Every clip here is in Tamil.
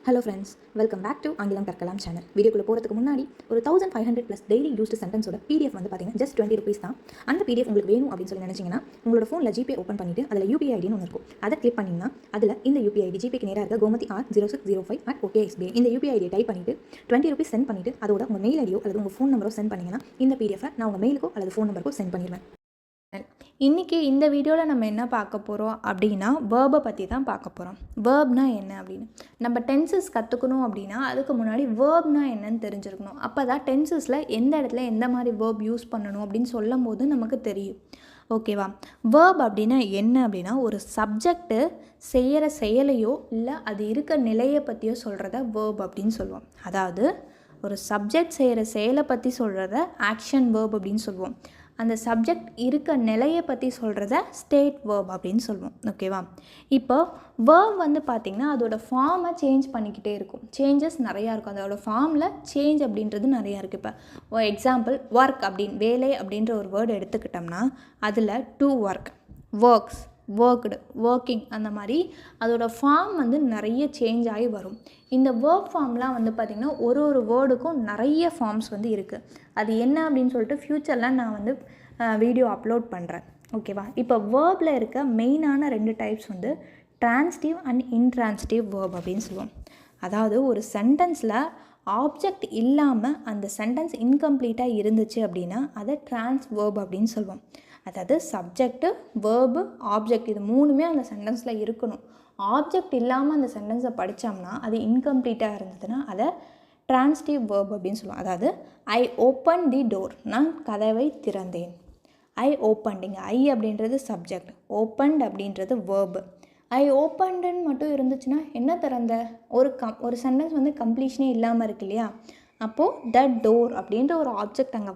Hello friends, welcome back to Angilam Karkalam channel. வீடியோக்குள்ள போறதுக்கு முன்னாடி ஒரு 1500 plus daily used sentenceோட PDF வந்து பாத்தீங்கன்னா just 20 rupees தான். அந்த PDF உங்களுக்கு வேணும் அப்படினு சொல்லி நினைச்சீங்கன்னா உங்களோட ஃபோன்ல GPay ஓபன் பண்ணிட்டு அதுல UPI ID ன்னு ஒன்னு இருக்கும். அதை கிளிக் பண்ணீங்கன்னா அதுல இந்த UPI ID GPay க்கு நேரா இருக்க Gomathi R0605@OKSBI இந்த UPI ID டைப் பண்ணிட்டு 20 rupees சென்ட் பண்ணிட்டு அதோட உங்க மெயில் ஐடியோ அல்லது உங்க ஃபோன் நம்பரோ சென்ட் பண்ணீங்கன்னா இந்த PDF நான் உங்க மெயிலுக்கோ அல்லது ஃபோன் நம்பருக்கோ சென்ட் பண்ணிடுவேன். இன்றைக்கி இந்த வீடியோவில் நம்ம என்ன பார்க்க போகிறோம் அப்படின்னா வேர்பை பற்றி தான் பார்க்க போகிறோம். வேர்ப்னா என்ன அப்படின்னு நம்ம டென்சஸ் கற்றுக்கணும் அப்படின்னா அதுக்கு முன்னாடி வேர்ப்னா என்னன்னு தெரிஞ்சிருக்கணும். அப்போ தான் டென்சஸில் எந்த இடத்துல எந்த மாதிரி வேர்ப் யூஸ் பண்ணணும் அப்படின்னு சொல்லும் போது நமக்கு தெரியும். ஓகேவா? வேர்ப் அப்படின்னா என்ன அப்படின்னா ஒரு சப்ஜெக்ட்டு செய்கிற செயலையோ இல்லை அது இருக்க நிலையை பற்றியோ சொல்கிறத வேர்ப் அப்படின்னு சொல்லுவோம். அதாவது ஒரு சப்ஜெக்ட் செய்கிற செயலை பற்றி சொல்கிறத ஆக்ஷன் வேர்ப் அப்படின்னு சொல்லுவோம். அந்த சப்ஜெக்ட் இருக்க நிலையை பற்றி சொல்கிறத ஸ்டேட் வேர்ப் அப்படின்னு சொல்லுவோம். ஓகேவா? இப்போ வேர்ப் வந்து பார்த்திங்கன்னா அதோடய ஃபார்மை சேஞ்ச் பண்ணிக்கிட்டே இருக்கும். சேஞ்சஸ் நிறையா இருக்கும். அதோடய ஃபார்மில் சேஞ்ச் அப்படின்றது நிறையா இருக்குது. இப்போ எக்ஸாம்பிள் ஒர்க் அப்படின்னு வேலை அப்படின்ற ஒரு வேர்டு எடுத்துக்கிட்டோம்னா அதில் to work, works, worked, working அந்த மாதிரி அதோடய ஃபார்ம் வந்து நிறைய சேஞ்ச் ஆகி வரும். இந்த வேர்ப் ஃபார்ம்லாம் வந்து பார்த்திங்கன்னா ஒரு ஒரு வேர்டுக்கும் நிறைய ஃபார்ம்ஸ் வந்து இருக்குது. அது என்ன அப்படின்னு சொல்லிட்டு ஃப்யூச்சரில் நான் வந்து வீடியோ அப்லோட் பண்ணுறேன். ஓகேவா? இப்போ வேர்பில் இருக்க மெயினான 2 டைப்ஸ் வந்து ட்ரான்ஸ்டிவ் அண்ட் இன்ட்ரான்ஸ்டிவ் வேர்ப் அப்படின்னு சொல்லுவோம். அதாவது ஒரு சென்டென்ஸில் ஆப்ஜெக்ட் இல்லாமல் அந்த சென்டென்ஸ் இன்கம்ப்ளீட்டாக இருந்துச்சு அப்படின்னா அதை ட்ரான்ஸ் வேர்ப் அப்படின்னு சொல்லுவோம். அதாவது சப்ஜெக்ட்டு, வேர்பு, ஆப்ஜெக்ட் இது 3மே அந்த சென்டென்ஸில் இருக்கணும். ஆப்ஜெக்ட் இல்லாமல் அந்த சென்டென்ஸை படித்தோம்னா அது இன்கம்ப்ளீட்டாக இருந்ததுன்னா அதை ட்ரான்ஸ்டிவ் வேர்ப் அப்படின்னு சொல்லுவோம். அதாவது ஐ ஓப்பன் தி டோர், நான் கதவை திறந்தேன். ஐ ஓப்பன்டிங்க, ஐ அப்படின்றது சப்ஜெக்ட், ஓப்பன்ட் அப்படின்றது வேர்பு. ஐ ஓப்பன்டுன்னு மட்டும் இருந்துச்சுன்னா என்ன திறந்த? ஒரு சென்டென்ஸ் வந்து கம்ப்ளீஷனே இல்லாமல் இருக்கு இல்லையா? அப்போது த டோர் அப்படின்ற ஒரு ஆப்ஜெக்ட் அங்கே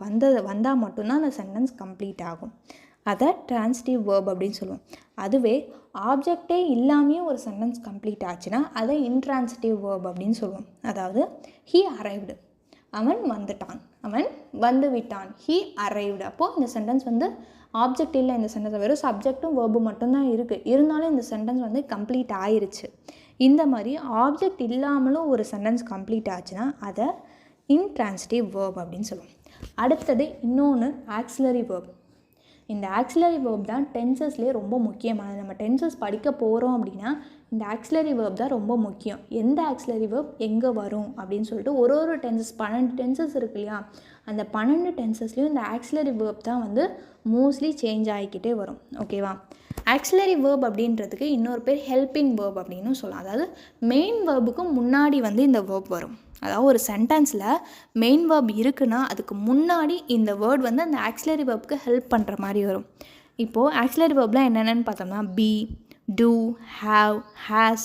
வந்தால் மட்டும்தான் அந்த சென்டென்ஸ் கம்ப்ளீட் ஆகும். அதை ட்ரான்ஸ்டிவ் வேர்ப் அப்படின்னு சொல்லுவோம். அதுவே ஆப்ஜெக்டே இல்லாமையும் ஒரு சென்டென்ஸ் கம்ப்ளீட் ஆச்சுன்னா அதை இன்ட்ரான்சிட்டிவ் வேர்ப் அப்படின்னு சொல்லுவோம். அதாவது ஹீ அரைவ்டு, அவன் வந்துட்டான், அவன் வந்து விட்டான். He arrived. அப்போது இந்த சென்டென்ஸ் வந்து ஆப்ஜெக்ட் இல்லை, இந்த சென்டென்ஸ் வெறும் சப்ஜெக்டும் வேர்பு மட்டும்தான் இருக்குது. இருந்தாலும் இந்த சென்டென்ஸ் வந்து கம்ப்ளீட் ஆயிருச்சு. இந்த மாதிரி ஆப்ஜெக்ட் இல்லாமலும் ஒரு சென்டென்ஸ் கம்ப்ளீட் ஆச்சுன்னா அதை இன்ட்ரான்சிட்டிவ் வேர்ப் அப்படின்னு சொல்லுவோம். அடுத்தது இன்னொன்று ஆக்சிலரி வேர்ப். இந்த ஆக்சிலரி வேர்ப் தான் டென்சஸ்லேயே ரொம்ப முக்கியமானது. நம்ம டென்சஸ் படிக்க போகிறோம் அப்படின்னா இந்த ஆக்சிலரி வேர்ப் தான் ரொம்ப முக்கியம். எந்த ஆக்சிலரி வேர்ப் எங்கே வரும் அப்படின்னு சொல்லிட்டு ஒரு டென்சஸ் 12 டென்சஸ் இருக்கு இல்லையா? அந்த 12 டென்சஸ்லேயும் இந்த ஆக்சிலரி வேர்ப் தான் வந்து மோஸ்ட்லி சேஞ்ச் ஆகிக்கிட்டே வரும். ஓகேவா? ஆக்சிலரி வேர்ப் அப்படின்றதுக்கு இன்னொரு பேர் ஹெல்பிங் வேர்ப் அப்படின்னு சொல்லலாம். அதாவது மெயின் வேர்புக்கு முன்னாடி வந்து இந்த வேர்ப் வரும். அதாவது ஒரு சென்டென்ஸில் மெயின் வேர்ப் இருக்குன்னா அதுக்கு முன்னாடி இந்த வேர்ட் வந்து அந்த ஆக்சிலரி வேர்புக்கு ஹெல்ப் பண்ணுற மாதிரி வரும். இப்போது ஆக்சிலரி வேர்ப்லாம் என்னென்னு பார்த்தோம்னா be, do, have, has,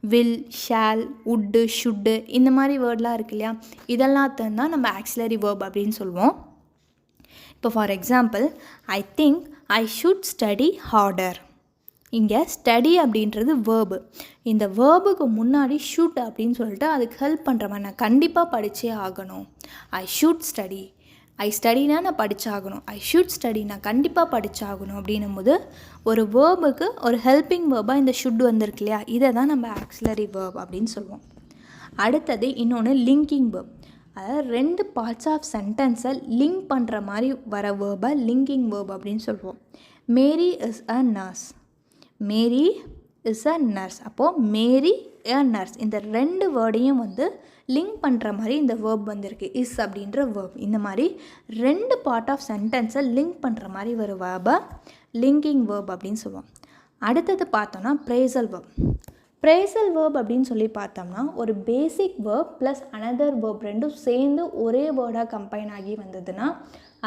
will, shall, would, should இந்த மாதிரி வேர்ட்லாம் இருக்கு இல்லையா? இதெல்லாத்தையும் தான் நம்ம ஆக்சிலரி வேர்ப் அப்படின்னு சொல்லுவோம். இப்போ for example I think I should study harder. இங்கே ஸ்டடி அப்படின்றது வேர்பு. இந்த வேர்புக்கு முன்னாடி ஷுட் அப்படின்னு சொல்லிட்டு அதுக்கு ஹெல்ப் பண்ணுற மாதிரி நான் கண்டிப்பாக படித்தே ஆகணும். ஐ ஷுட் ஸ்டடி, ஐ ஸ்டடினா நான் படித்தாகணும். ஐ ஷுட் ஸ்டடி, நான் கண்டிப்பாக படித்தாகணும் அப்படின்னும் போது ஒரு வேர்புக்கு ஒரு ஹெல்பிங் வேர்பாக இந்த ஷுட் வந்திருக்கு இல்லையா? இதை தான் நம்ம ஆக்சிலரி வேர்ப் அப்படின்னு சொல்லுவோம். அடுத்தது இன்னொன்று லிங்கிங் வேர்ப். அதாவது 2 பார்ட்ஸ் ஆஃப் சென்டென்ஸை லிங்க் பண்ணுற மாதிரி வர வேர்பை லிங்கிங் வேர்ப் அப்படின்னு சொல்லுவோம். Mary is a nurse, Mary is a nurse. அப்போது மேரி எ நர்ஸ் இந்த 2 வேர்டையும் வந்து லிங்க் பண்ணுற மாதிரி இந்த வேர்ப் வந்திருக்கு, இஸ் அப்படின்ற வேர்ப். இந்த மாதிரி 2 பார்ட் ஆஃப் சென்டென்ஸை லிங்க் பண்ணுற மாதிரி ஒரு வேர்பை லிங்கிங் வேர்ப் அப்படின்னு சொல்லுவோம். அடுத்தது பார்த்தோம்னா ப்ரேசல் வேர்ப். ப்ரேசல் வேர்ப் அப்படின்னு சொல்லி பார்த்தோம்னா ஒரு பேசிக் வேர்ப் ப்ளஸ் அனதர் வேர்ப் ரெண்டும் சேர்ந்து ஒரே வேர்டாக கம்பைன் ஆகி வந்ததுன்னா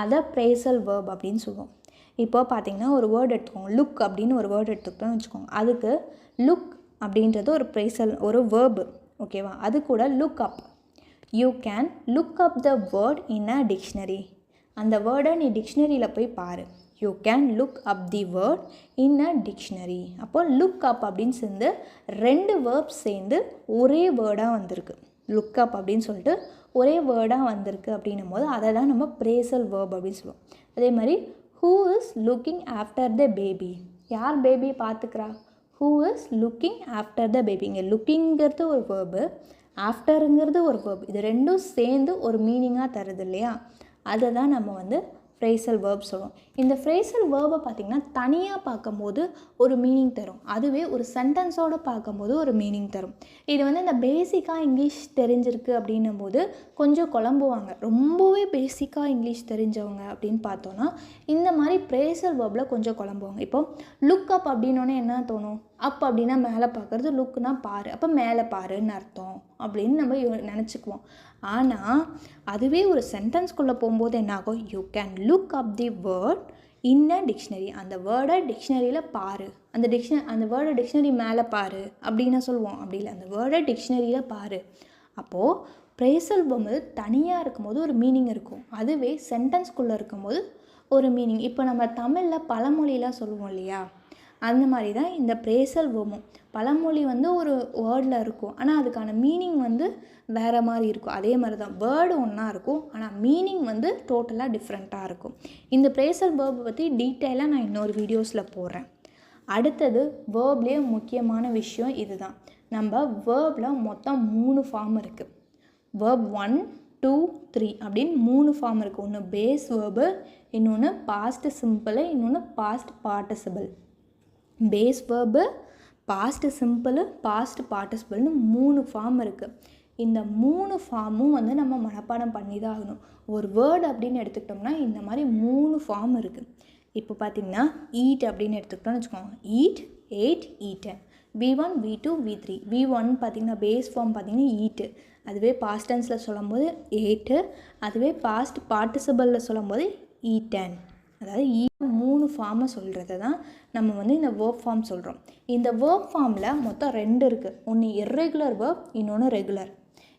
அதை ப்ரேசல் வேர்ப் அப்படின்னு சொல்லுவோம். இப்போ பார்த்தீங்கன்னா ஒரு வேர்டு எடுத்துக்கோங்க, லுக் அப்படின்னு ஒரு வேர்டு எடுத்துக்கிட்டோம்னு வச்சுக்கோங்க. அதுக்கு லுக் அப்படின்றது ஒரு ப்ரேசல் ஒரு வேர்பு. ஓகேவா? அது கூட look up, you can look up the word in a dictionary. அந்த வேர்டை நீ டிக்ஷனரியில் போய் பாரு. You can look up the word in a dictionary. அப்போது லுக் அப் அப்படின்னு சேர்ந்து 2 வேர்ப்ஸ் சேர்ந்து ஒரே வேர்டாக வந்திருக்கு. லுக் அப் அப்படின்னு சொல்லிட்டு ஒரே வேர்டாக வந்திருக்கு அப்படின்னும் போது அதை தான் நம்ம ப்ரேசல் வேர்ப் அப்படின்னு சொல்லுவோம். அதே மாதிரி who is looking after the baby, யார் பேபி பார்த்துக்கிறா? Who is looking after the baby. இங்கே லுக்கிங்கிறது ஒரு வேர்பு, ஆஃப்டருங்கிறது ஒரு வேர்பு. இது ரெண்டும் சேர்ந்து ஒரு மீனிங்காக தருது இல்லையா, அதை தான் நம்ம வந்து ஃப்ரேசல் வேர்ப் சொல்லுவோம். இந்த ஃப்ரேசல் வேர்பை பார்த்திங்கன்னா தனியாக பார்க்கும்போது ஒரு மீனிங் தரும், அதுவே ஒரு சென்டென்ஸோடு பார்க்கும்போது ஒரு மீனிங் தரும். இது வந்து இந்த பேசிக்காக இங்கிலீஷ் தெரிஞ்சிருக்கு அப்படின்னும் போது கொஞ்சம் குழம்புவாங்க. ரொம்பவே பேசிக்காக இங்கிலீஷ் தெரிஞ்சவங்க அப்படின்னு பார்த்தோன்னா இந்த மாதிரி ஃப்ரேசல் வேர்பில் கொஞ்சம் குழம்புவாங்க. இப்போ லுக் அப் அப்படின்னோடனே என்ன தோணும், அப் அப்படின்னா மேலே பார்க்குறது, லுக்குனா பாரு, அப்போ மேலே பாருன்னு அர்த்தம் அப்படின்னு நம்ம நினச்சிக்குவோம். ஆனால் அதுவே ஒரு சென்டென்ஸ்குள்ளே போகும்போது என்ன ஆகும், you can look up the word in a dictionary. அந்த வேர்டை டிக்ஷனரியில் பாரு, அந்த வேர்டை டிக்ஷனரி மேலே பாரு அப்படின்னு சொல்லுவோம். அப்படி இல்லை, அந்த வேர்டை டிக்ஷனரியில் பாரு. அப்போது ஃப்ரேசல் வேர்பு தனியாக இருக்கும்போது ஒரு மீனிங் இருக்கும், அதுவே சென்டென்ஸ்குள்ளே இருக்கும்போது ஒரு மீனிங். இப்போ நம்ம தமிழில் பழமொழிலாம் சொல்லுவோம் இல்லையா, அந்த மாதிரி தான் இந்த ஃப்ரேசல் வேர்பும். பழமொழி வந்து ஒரு வேர்டில் இருக்கும், ஆனால் அதுக்கான மீனிங் வந்து வேறு மாதிரி இருக்கும். அதே மாதிரி தான் வேர்டு ஒன்றா இருக்கும், ஆனால் மீனிங் வந்து டோட்டலாக டிஃப்ரெண்ட்டாக இருக்கும். இந்த ஃப்ரேசல் வேர்பை பற்றி டீட்டெயிலாக நான் இன்னொரு வீடியோஸில் போடுறேன். அடுத்தது வேர்ப்லேயே முக்கியமான விஷயம் இது தான். நம்ம வேர்பில் மொத்தம் 3 ஃபார்ம் இருக்குது. வேர்ப் 1, 2, 3 அப்படின்னு 3 ஃபார்ம் இருக்குது. ஒன்று பேஸ் வேர்பு, இன்னொன்று பாஸ்ட் சிம்பிள், இன்னொன்று past participle. Base verb, past simple, past பார்ட்டிசிபிள்னு 3 ஃபார்ம் இருக்குது. இந்த 3 ஃபார்மும் வந்து நம்ம மனப்பாடம் பண்ணி தான் ஆகணும். ஒரு வேர்டு அப்படின்னு எடுத்துக்கிட்டோம்னா இந்த மாதிரி 3 ஃபார்ம் இருக்குது. இப்போ பார்த்திங்கன்னா ஈட் அப்படின்னு எடுத்துக்கிட்டோம்னு வச்சுக்கோங்க, eat, add, eaten. V1, V2, V3. V1 பார்த்திங்கன்னா பேஸ் ஃபார்ம் பார்த்திங்கன்னா ஈட்டு, அதுவே பாஸ்ட் டென்ஸில் சொல்லும்போது ஏட்டு, அதுவே பாஸ்ட் பார்ட்டிசிபிளில் சொல்லும்போது ஈட்டன். அதாவது 3 ஃபார்மை சொல்கிறது தான் நம்ம வந்து இந்த வேர்ப் ஃபார்ம் சொல்கிறோம். இந்த வேர்ப் ஃபார்மில் மொத்தம் 2 இருக்குது. ஒன்று இர்ரெகுலர் வேர்ப், இன்னொன்று ரெகுலர்.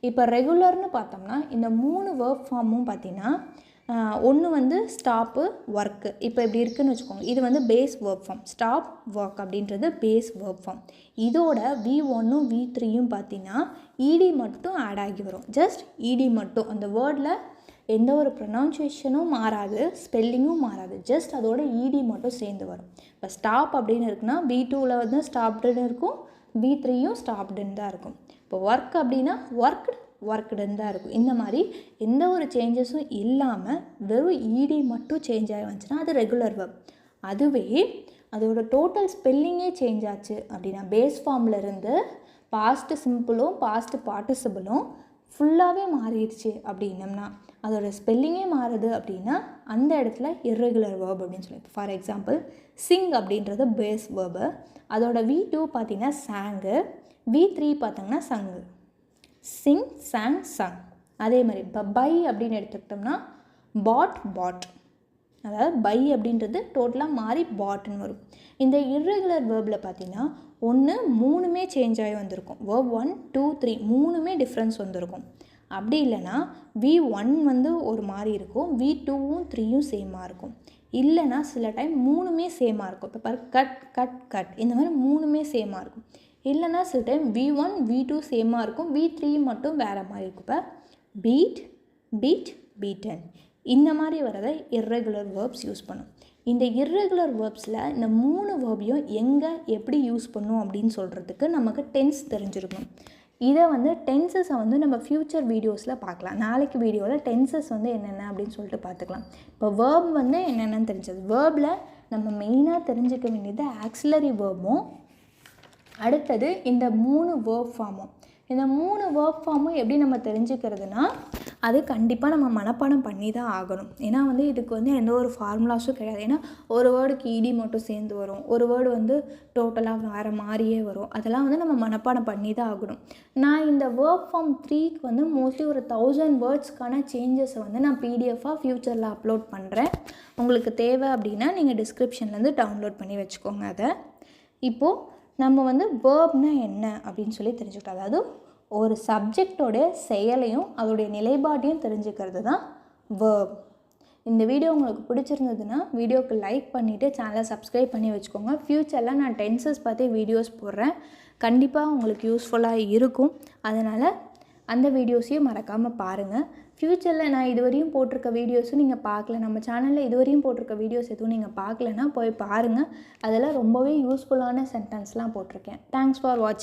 இப்போ ரெகுலர்னு பார்த்தோம்னா இந்த 3 வேர்ப் ஃபார்மும் பார்த்திங்கன்னா ஒன்று வந்து ஸ்டாப்பு, ஒர்க்கு. இப்போ இப்படி இருக்குதுன்னு வச்சுக்கோங்க, இது வந்து base verb form. Stop, work அப்படின்றது பேஸ் வேர்ப் ஃபார்ம். இதோட V1ம் V3யும் பார்த்திங்கன்னா இடி மட்டும் ஆட் ஆகி வரும். ஜஸ்ட் இடி மட்டும், அந்த வேர்டில் எந்த ஒரு ப்ரொனவுன்சியேஷனும் மாறாது, ஸ்பெல்லிங்கும் மாறாது, ஜஸ்ட் அதோட இடி மட்டும் சேர்ந்து வரும். இப்போ ஸ்டாப் அப்படின்னு இருக்குன்னா V2ல் வந்து ஸ்டாப்டுன்னு இருக்கும், V3யும் ஸ்டாப்டுன்னு தான் இருக்கும். இப்போ ஒர்க் அப்படின்னா ஒர்க்குடுன்னு தான் இருக்கும். இந்த மாதிரி எந்த ஒரு சேஞ்சஸும் இல்லாமல் வெறும் இடி மட்டும் சேஞ்ச் ஆகி வந்துச்சுன்னா அது ரெகுலர் வேர்ப். அதுவே அதோட டோட்டல் ஸ்பெல்லிங்கே சேஞ்ச் ஆச்சு அப்படின்னா, பேஸ் ஃபார்மில் இருந்து பாஸ்ட் சிம்பிளும் பாஸ்ட் பார்ட்டிசிபிளும் ஃபுல்லாகவே மாறிடுச்சு அப்படின்னம்னா, அதோட ஸ்பெல்லிங்கே மாறுது அப்படின்னா அந்த இடத்துல இர்ரெகுலர் வேர்ப் அப்படின்னு சொல்லி. ஃபார் எக்ஸாம்பிள் சிங் அப்படின்றது பேஸ் வேர்பு, அதோட V2 பார்த்திங்கன்னா சாங்கு, V3 பார்த்திங்கன்னா சங்கு. சிங், சாங், சங். அதே மாதிரி இப்போ பை அப்படின்னு எடுத்துக்கிட்டோம்னா பாட், அதாவது பை அப்படின்றது டோட்டலாக மாறி பாட்னு வரும். இந்த இர்ரெகுலர் வேர்பில் பார்த்திங்கன்னா ஒன்று 3மே சேஞ்ச் ஆகி வந்திருக்கும். வேர்ப் 1, 2, 3 3மே டிஃப்ரென்ஸ் வந்திருக்கும். அப்படி இல்லைனா V1 வந்து ஒரு மாதிரி இருக்கும், V2வும் 3யும் சேமாக இருக்கும். இல்லைனா சில டைம் 3மே சேமாக இருக்கும். இப்போ பாரு கட் இந்த மாதிரி 3மே சேமாக இருக்கும். இல்லைனா சில டைம் V1, V2 சேமாக இருக்கும், V3 மட்டும் வேறு மாதிரி இருக்கும். இப்போ பீட், பீட்டன் இந்த மாதிரி வரதை இர்ரெகுலர் வேர்ப்ஸ் யூஸ் பண்ணும். இந்த இர்ரெகுலர் வேர்ப்ஸில் இந்த 3 வேர்பையும் எங்கே எப்படி யூஸ் பண்ணும் அப்படின்னு சொல்கிறதுக்கு நமக்கு டென்ஸ் தெரிஞ்சிருக்கணும். இதை வந்து டென்சஸை வந்து நம்ம ஃப்யூச்சர் வீடியோஸில் பார்க்கலாம். நாளைக்கு வீடியோவில் டென்சஸ் வந்து என்னென்ன அப்படின்னு சொல்லிட்டு பார்த்துக்கலாம். இப்போ வேர்ப் வந்து என்னென்னு தெரிஞ்சது, வேர்பில் நம்ம மெயினாக தெரிஞ்சுக்க வேண்டியது ஆக்சிலரி வேர்பும், அடுத்தது இந்த 3 வேர்ப் ஃபார்மும். இந்த 3 வேர்ப் ஃபார்மும் எப்படி நம்ம தெரிஞ்சுக்கிறதுனா, அது கண்டிப்பாக நம்ம மனப்பாடம் பண்ணி தான் ஆகணும். ஏன்னா வந்து இதுக்கு வந்து எந்த ஒரு ஃபார்முலாஸும் கிடையாது. ஏன்னா ஒரு வேர்டுக்கு இடி மட்டும் சேர்ந்து வரும், ஒரு வேர்டு வந்து டோட்டலாக வேறு மாதிரியே வரும். அதெல்லாம் வந்து நம்ம மனப்பாடம் பண்ணி தான் ஆகணும். நான் இந்த வேர்ப் ஃபார்ம் 3க்கு வந்து மோஸ்ட்லி ஒரு 1000 வேர்ட்ஸ்க்கான சேஞ்சஸை வந்து நான் பிடிஎஃபாக ஃப்யூச்சரில் அப்லோட் பண்ணுறேன். உங்களுக்கு தேவை அப்படின்னா நீங்கள் டிஸ்கிரிப்ஷன்லேருந்து டவுன்லோட் பண்ணி வச்சுக்கோங்க. அதை இப்போது நம்ம வந்து வேர்ப்னா என்ன அப்படின்னு சொல்லி தெரிஞ்சுக்கிட்டோம். அதாவது ஒரு சப்ஜெக்டோட செயலையும் அதோடைய நிலைப்பாட்டையும் தெரிஞ்சுக்கிறது தான் வேர்ப். இந்த வீடியோ உங்களுக்கு பிடிச்சிருந்ததுன்னா வீடியோக்கு லைக் பண்ணிவிட்டு சேனலை சப்ஸ்கிரைப் பண்ணி வச்சுக்கோங்க. ஃப்யூச்சரில் நான் டென்சஸ் பற்றி வீடியோஸ் போடுறேன், கண்டிப்பாக உங்களுக்கு யூஸ்ஃபுல்லாக இருக்கும். அதனால் அந்த வீடியோஸையும் மறக்காமல் பாருங்கள். ஃப்யூச்சரில் நான் இதுவரையும் போட்டிருக்க வீடியோஸும் நீங்கள் பார்க்கல, நம்ம சேனலில் இதுவரையும் போட்டிருக்க வீடியோஸ் எதுவும் நீங்கள் பார்க்கலன்னா போய் பாருங்கள். அதில் ரொம்பவே யூஸ்ஃபுல்லான சென்டென்ஸ்லாம் போட்டிருக்கேன். தேங்க்ஸ் ஃபார் வாட்சிங்.